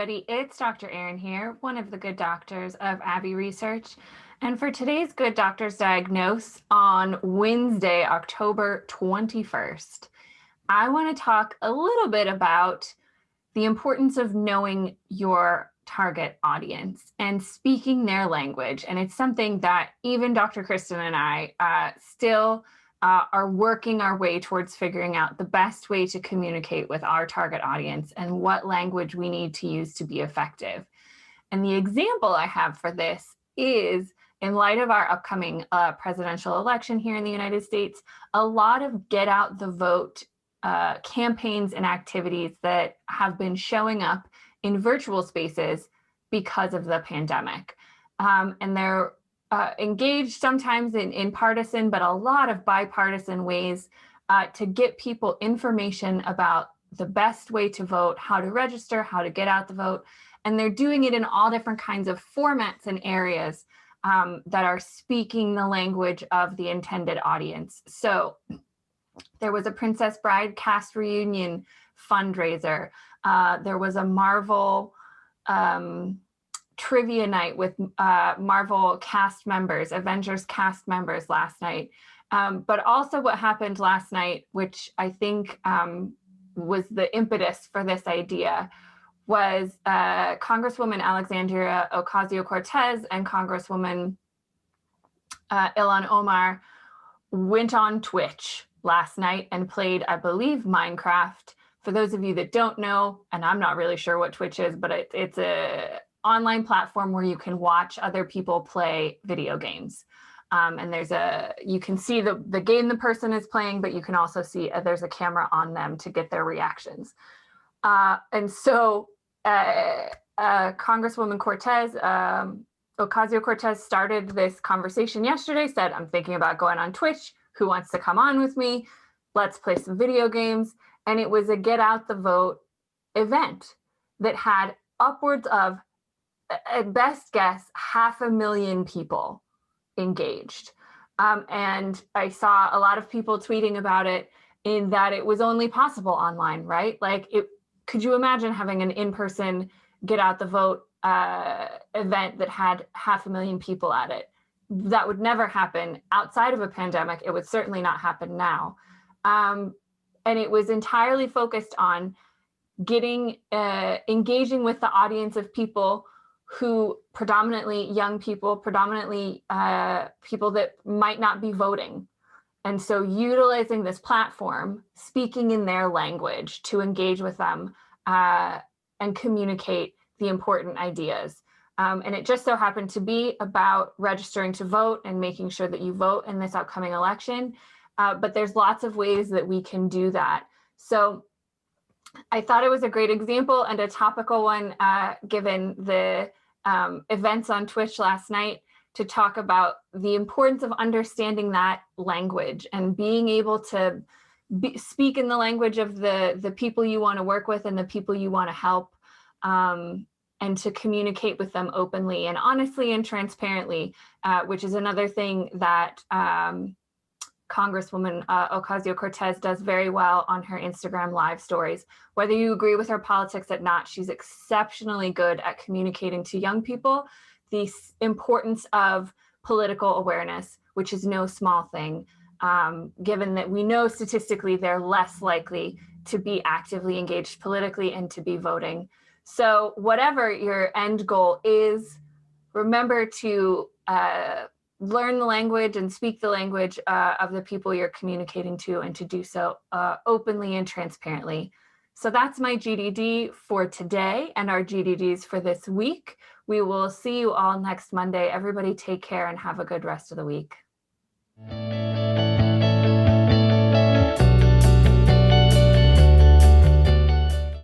everybody. It's Dr. Erin here, one of the good doctors of Abbey Research. And for today's Good Doctors Diagnose on Wednesday, October 21st, I want to talk a little bit about the importance of knowing your target audience and speaking their language. And it's something that even Dr. Kristen and I still are working our way towards figuring out the best way to communicate with our target audience and what language we need to use to be effective. And the example I have for this is, in light of our upcoming presidential election here in the United States, a lot of get out the vote campaigns and activities that have been showing up in virtual spaces because of the pandemic. And they're engaged sometimes in partisan, but a lot of bipartisan ways to get people information about the best way to vote, how to register, how to get out the vote. And they're doing it in all different kinds of formats and areas that are speaking the language of the intended audience. So there was a Princess Bride cast reunion fundraiser. There was a Marvel trivia night with Marvel cast members, Avengers cast members last night. But also what happened last night, which I think was the impetus for this idea, was Congresswoman Alexandria Ocasio-Cortez and Congresswoman Ilhan Omar went on Twitch last night and played, I believe, Minecraft. For those of you that don't know, and I'm not really sure what Twitch is, but it's a online platform where you can watch other people play video games. And you can see the game the person is playing, but you can also see there's a camera on them to get their reactions. And so Congresswoman Ocasio-Cortez started this conversation yesterday, said, I'm thinking about going on Twitch. Who wants to come on with me? Let's play some video games. And it was a get out the vote event that had upwards of, at best guess, 500,000 people engaged. And I saw a lot of people tweeting about it, in that it was only possible online, right? Like, could you imagine having an in-person get out the vote event that had 500,000 people at it? That would never happen outside of a pandemic. It would certainly not happen now. And it was entirely focused on engaging with the audience of people who predominantly young people, predominantly people that might not be voting. And so utilizing this platform, speaking in their language to engage with them and communicate the important ideas. And it just so happened to be about registering to vote and making sure that you vote in this upcoming election. But there's lots of ways that we can do that. So I thought it was a great example and a topical one, given the events on Twitch last night, to talk about the importance of understanding that language and being able to speak in the language of the people you want to work with and the people you want to help, and to communicate with them openly and honestly and transparently, which is another thing that Congresswoman Ocasio-Cortez does very well on her Instagram live stories. Whether you agree with her politics or not, she's exceptionally good at communicating to young people the importance of political awareness, which is no small thing, given that we know statistically they're less likely to be actively engaged politically and to be voting. So whatever your end goal is, remember to learn the language and speak the language of the people you're communicating to, and to do so openly and transparently. So that's my GDD for today and our GDDs for this week. We will see you all next Monday. Everybody take care and have a good rest of the week.